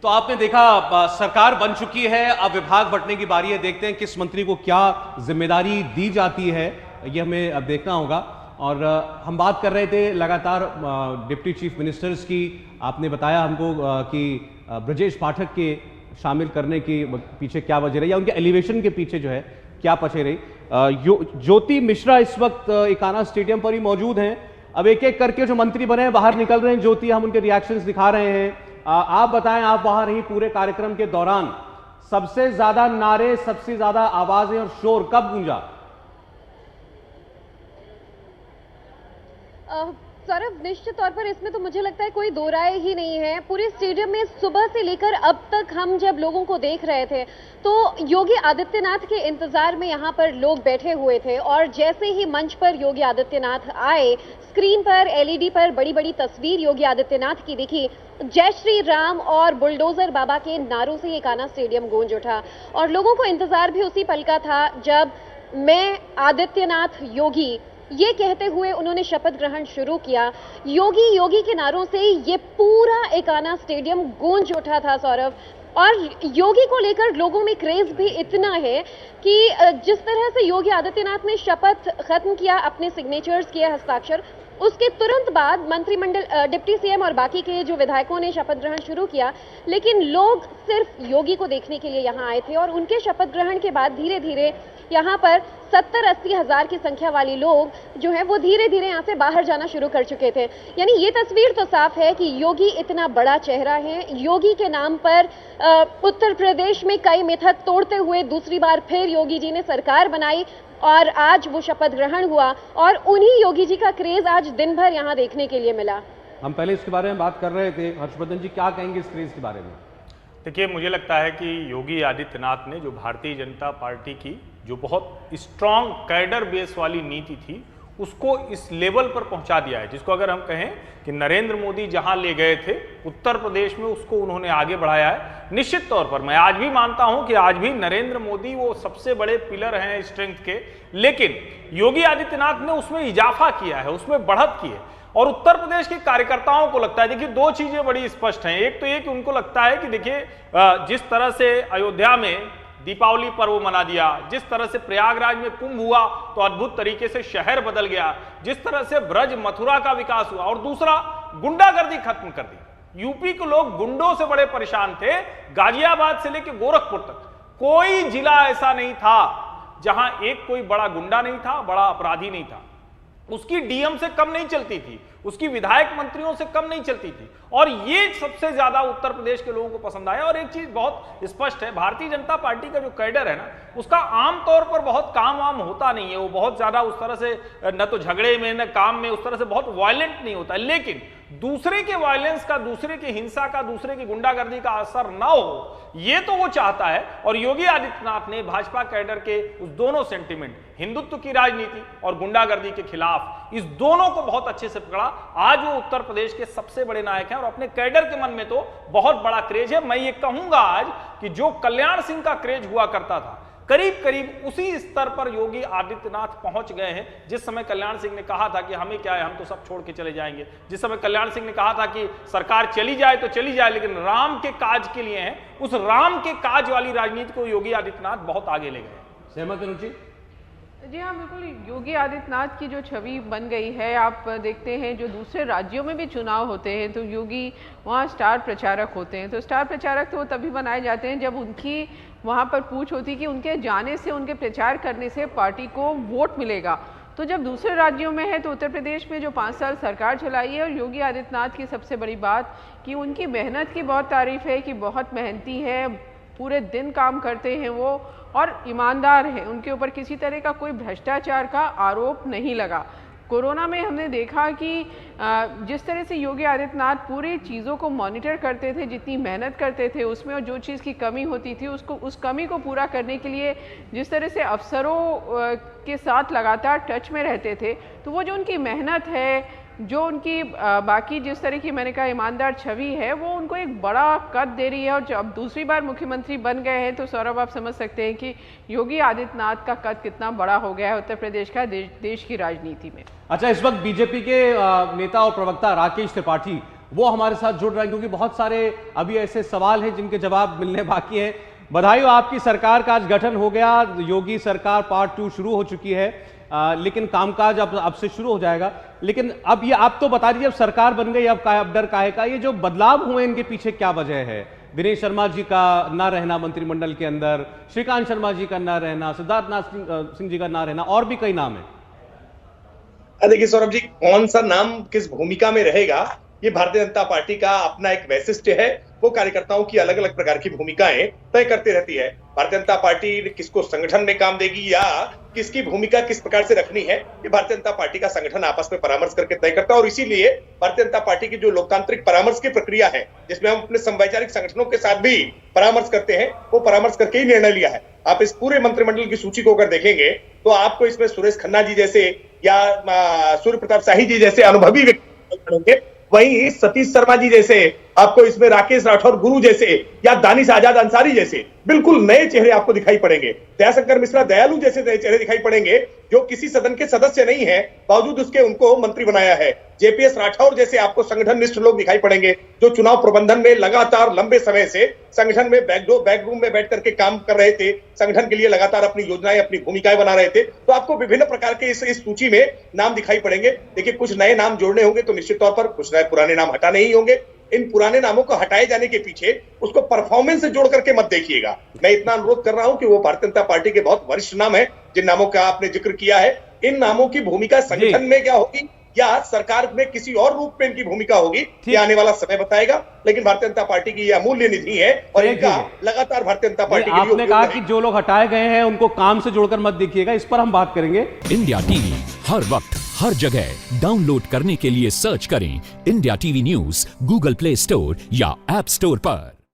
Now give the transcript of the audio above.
तो आपने देखा सरकार बन चुकी है, अब विभाग बंटने की बारी है। देखते हैं किस मंत्री को क्या जिम्मेदारी दी जाती है, ये हमें अब देखना होगा। और हम बात कर रहे थे लगातार डिप्टी चीफ मिनिस्टर्स की। आपने बताया हमको कि ब्रजेश पाठक के शामिल करने की पीछे क्या वजह रही, या उनके एलिवेशन के पीछे जो है क्या वजह रही। ज्योति मिश्रा इस वक्त इकाना स्टेडियम पर ही मौजूद हैं। अब एक एक करके जो मंत्री बने हैं बाहर निकल रहे हैं। ज्योति, हम उनके रिएक्शंस दिखा रहे हैं। आप बताएं, आप वहां रही पूरे कार्यक्रम के दौरान, सबसे ज्यादा नारे, सबसे ज्यादा आवाजें और शोर कब गूंजा? सौरभ, निश्चित तौर पर इसमें तो मुझे लगता है कोई दो राय ही नहीं है। पूरे स्टेडियम में सुबह से लेकर अब तक हम जब लोगों को देख रहे थे तो योगी आदित्यनाथ के इंतजार में यहाँ पर लोग बैठे हुए थे। और जैसे ही मंच पर योगी आदित्यनाथ आए, स्क्रीन पर एलईडी पर बड़ी बड़ी तस्वीर योगी आदित्यनाथ की दिखी। जय श्री राम और बुलडोजर बाबा के नारों से इकाना स्टेडियम गूंज उठा। और लोगों को इंतजार भी उसी पल का था जब मैं आदित्यनाथ योगी ये कहते हुए उन्होंने शपथ ग्रहण शुरू किया। योगी योगी के नारों से ये पूरा इकाना स्टेडियम गूंज उठा था सौरभ। और योगी को लेकर लोगों में क्रेज भी इतना है कि जिस तरह से योगी आदित्यनाथ ने शपथ खत्म किया, अपने सिग्नेचर्स किए हस्ताक्षर, उसके तुरंत बाद मंत्रिमंडल, डिप्टी सीएम और बाकी के जो विधायकों ने शपथ ग्रहण शुरू किया। लेकिन लोग सिर्फ योगी को देखने के लिए यहाँ आए थे और उनके शपथ ग्रहण के बाद धीरे धीरे यहाँ पर 70-80 हजार की संख्या वाली लोग जो है वो धीरे धीरे यहाँ से बाहर जाना शुरू कर चुके थे। यानी ये तस्वीर तो साफ है कि योगी इतना बड़ा चेहरा है। योगी के नाम पर उत्तर प्रदेश में कई मिथक तोड़ते हुए दूसरी बार फिर योगी जी ने सरकार बनाई और आज वो शपथ ग्रहण हुआ और उन्हीं योगी जी का क्रेज आज दिन भर यहाँ देखने के लिए मिला। हम पहले इसके बारे में बात कर रहे थे। हर्षवर्धन जी, क्या कहेंगे इस क्रेज के बारे में? देखिए, मुझे लगता है कि योगी आदित्यनाथ ने जो भारतीय जनता पार्टी की जो बहुत स्ट्रांग कैडर बेस वाली नीति थी उसको इस लेवल पर पहुंचा दिया है, जिसको अगर हम कहें कि नरेंद्र मोदी जहां ले गए थे उत्तर प्रदेश में, उसको उन्होंने आगे बढ़ाया है। निश्चित तौर पर मैं आज भी मानता हूं कि आज भी नरेंद्र मोदी वो सबसे बड़े पिलर हैं स्ट्रेंथ के, लेकिन योगी आदित्यनाथ ने उसमें इजाफा किया है, उसमें बढ़त की है। और उत्तर प्रदेश के कार्यकर्ताओं को लगता है, देखिए दो चीजें बड़ी स्पष्ट हैं। एक तो ये कि उनको लगता है कि देखिए जिस तरह से अयोध्या में दीपावली पर्व मना दिया, जिस तरह से प्रयागराज में कुंभ हुआ तो अद्भुत तरीके से शहर बदल गया, जिस तरह से ब्रज मथुरा का विकास हुआ, और दूसरा गुंडागर्दी खत्म कर दी। यूपी के लोग गुंडों से बड़े परेशान थे। गाजियाबाद से लेकर गोरखपुर तक कोई जिला ऐसा नहीं था जहां एक कोई बड़ा गुंडा नहीं था, बड़ा अपराधी नहीं था। उसकी डीएम से कम नहीं चलती थी, उसकी विधायक मंत्रियों से कम नहीं चलती थी। और ये सबसे ज्यादा उत्तर प्रदेश के लोगों को पसंद आया। और एक चीज बहुत स्पष्ट है, भारतीय जनता पार्टी का जो कैडर है ना, उसका आमतौर पर बहुत काम वाम होता नहीं है। वो बहुत ज्यादा उस तरह से न तो झगड़े में न काम में उस तरह से बहुत वायलेंट नहीं होता, लेकिन दूसरे के वायलेंस का, दूसरे की हिंसा का, दूसरे की गुंडागर्दी का असर ना हो, ये तो वो चाहता है। और योगी आदित्यनाथ ने भाजपा कैडर के उस दोनों सेंटिमेंट, हिंदुत्व की राजनीति और गुंडागर्दी के खिलाफ, इस दोनों को बहुत अच्छे से पकड़ा। आज वो उत्तर प्रदेश के सबसे बड़े नायक हैं और अपने कैडर के मन में तो बहुत बड़ा क्रेज है। मैं ये कहूंगा आज कि जो कल्याण सिंह का क्रेज हुआ करता था, करीब करीब उसी स्तर पर योगी आदित्यनाथ पहुंच गए हैं। जिस समय कल्याण सिंह ने कहा था कि हमें क्या है, हम तो सब छोड़ के चले जाएंगे, जिस समय कल्याण सिंह ने कहा था कि सरकार चली जाए तो चली जाए लेकिन राम के काज के लिए हैं, उस राम के काज वाली राजनीति को योगी आदित्यनाथ बहुत आगे ले गए। सहमत है रुचि? जी हाँ, बिल्कुल। योगी आदित्यनाथ की जो छवि बन गई है, आप देखते हैं जो दूसरे राज्यों में भी चुनाव होते हैं तो योगी वहाँ स्टार प्रचारक होते हैं। तो स्टार प्रचारक तो तभी बनाए जाते हैं जब उनकी वहाँ पर पूछ होती कि उनके जाने से, उनके प्रचार करने से पार्टी को वोट मिलेगा। तो जब दूसरे राज्यों में है तो उत्तर प्रदेश में जो 5 साल सरकार चलाई है, और योगी आदित्यनाथ की सबसे बड़ी बात कि उनकी मेहनत की बहुत तारीफ है कि बहुत मेहनती है, पूरे दिन काम करते हैं वो और ईमानदार हैं। उनके ऊपर किसी तरह का कोई भ्रष्टाचार का आरोप नहीं लगा। कोरोना में हमने देखा कि जिस तरह से योगी आदित्यनाथ पूरी चीज़ों को मॉनिटर करते थे, जितनी मेहनत करते थे उसमें, और जो चीज़ की कमी होती थी उसको, उस कमी को पूरा करने के लिए जिस तरह से अफसरों के साथ लगातार टच में रहते थे, तो वो जो उनकी मेहनत है, जो उनकी बाकी जिस तरह की मैंने कहा ईमानदार छवि है, वो उनको एक बड़ा कद दे रही है। और जब दूसरी बार मुख्यमंत्री बन गए हैं तो सौरभ आप समझ सकते हैं कि योगी आदित्यनाथ का कद कितना बड़ा हो गया है उत्तर प्रदेश का देश की राजनीति में। अच्छा, इस वक्त बीजेपी के नेता और प्रवक्ता राकेश त्रिपाठी वो हमारे साथ जुड़ रहे हैं, क्योंकि बहुत सारे अभी ऐसे सवाल हैं जिनके जवाब मिलने बाकी हैं। बधाई हो, आपकी सरकार का आज गठन हो गया, योगी सरकार पार्ट 2 शुरू हो चुकी है, लेकिन कामकाज अब से शुरू हो जाएगा। लेकिन अब ये आप तो बता दीजिए, अब सरकार बन गई, अब डर काहे का? ये जो बदलाव हुए इनके पीछे क्या वजह है? विनय शर्मा जी का ना रहना मंत्रिमंडल के अंदर, श्रीकांत शर्मा जी का ना रहना, सिद्धार्थनाथ सिंह जी का ना रहना, और भी कई नाम है। देखिए सौरभ जी, कौन सा नाम किस भूमिका में रहेगा, ये भारतीय जनता पार्टी का अपना एक वैशिष्ट्य है। वो कार्यकर्ताओं की अलग अलग प्रकार की भूमिकाएं तय करती रहती है। भारतीय जनता पार्टी किसको संगठन में काम देगी या किसकी भूमिका किस प्रकार से रखनी है, ये भारतीय जनता पार्टी का संगठन आपस में परामर्श करके तय करता है। और इसीलिए भारतीय जनता पार्टी की जो लोकतांत्रिक परामर्श की प्रक्रिया है, जिसमें हम अपने संवैचारिक संगठनों के साथ भी परामर्श करते हैं, वो परामर्श करके ही निर्णय लिया है। आप इस पूरे मंत्रिमंडल की सूची को अगर देखेंगे तो आपको इसमें सुरेश खन्ना जी जैसे या सूर्य प्रताप शाही जी जैसे अनुभवी व्यक्ति मिलेंगे, वहीं सतीश शर्मा जी जैसे आपको इसमें राकेश राठौर गुरु जैसे या दानिश आजाद अंसारी जैसे बिल्कुल नए चेहरे आपको दिखाई पड़ेंगे। दयाशंकर मिश्रा दयालु जैसे नए चेहरे दिखाई पड़ेंगे, जो किसी सदन के सदस्य नहीं है, बावजूद उसके उनको मंत्री बनाया है। जेपीएस राठौर जैसे आपको संगठन निष्ठ लोग दिखाई पड़ेंगे, जो चुनाव प्रबंधन में लगातार लंबे समय से संगठन में बैकरूम में बैठ करके काम कर रहे थे, संगठन के लिए लगातार अपनी योजनाएं, अपनी भूमिकाएं बना रहे थे। तो आपको विभिन्न प्रकार के इस सूची में नाम दिखाई पड़ेंगे। देखिए, कुछ नए नाम जोड़ने होंगे तो निश्चित तौर पर कुछ नए पुराने नाम हटाने ही होंगे। इन पुराने नामों को हटाए जाने के पीछे उसको परफॉर्मेंस से जोड़ करके मत देखिएगा। मैं इतना अनुरोध कर रहा हूं कि वो भारतीय जनता पार्टी के बहुत वरिष्ठ नाम है, जिन नामों का आपने जिक्र किया है, इन नामों की भूमिका संगठन में क्या होगी या सरकार में किसी और रूप में इनकी भूमिका होगी, ये आने वाला समय बताएगा। लेकिन भारतीय जनता पार्टी की यह अमूल्य निधि है और इनका लगातार भारतीय जनता पार्टी के लिए आपने कहा कि जो लोग हटाए गए हैं उनको काम से जोड़कर मत देखिएगा, इस पर हम बात करेंगे। इंडिया टीवी हर वक्त हर जगह डाउनलोड करने के लिए सर्च करें India TV news Google play store या ऐप स्टोर पर।